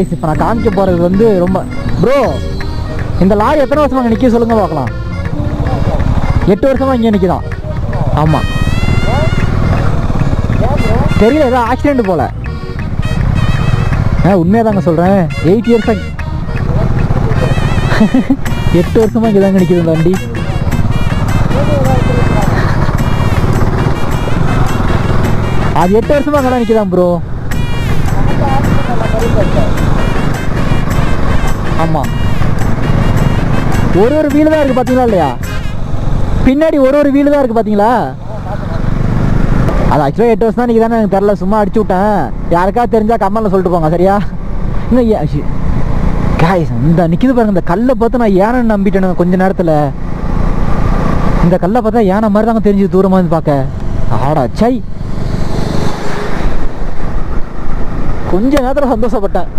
இப்போ நான் காமிக்க போகிறது வந்து ரொம்ப ப்ரோ, இந்த லாரி எத்தனை வருஷமாக அங்கே நிற்க சொல்லுங்க பார்க்கலாம். 8 வருஷமாக இங்கே நிற்கிதான். ஆமாம், தெரியல, ஏதோ ஆக்சிடென்ட் போல. உண்மையாக தாங்க சொல்கிறேன். 8 இயர்ஸாக 8 வருஷமாக இங்கே தாங்க நிற்கிது இந்த வண்டி. அது 8 வருஷமாக அங்கே தான் நிற்கிதான் ப்ரோ. ஆமாம், ஒரு வீடு தான் இருக்குது பார்த்தீங்களா இல்லையா? பின்னாடி ஒரு வீடு தான் இருக்குது பார்த்தீங்களா? அது ஆக்சுவலாக 8 வருஷம் தான் நீங்கள் தானே, எனக்கு தெரில, சும்மா அடிச்சு விட்டேன். யாருக்காவது தெரிஞ்சால் கம்மலில் சொல்லிட்டு போங்க சரியா? இன்னும் காய்ஸ் இந்த நிற்கிது பாருங்க, இந்த கல்லை பார்த்து நான் யானை நம்பிட்டேன் கொஞ்ச நேரத்தில். இந்த கல்லை பார்த்தா யானை மாதிரி தாங்க தெரிஞ்சுது தூரமாக இருந்து பார்க்க. ஆடா சை, கொஞ்ச நேரத்தில் சந்தோஷப்பட்டேன்.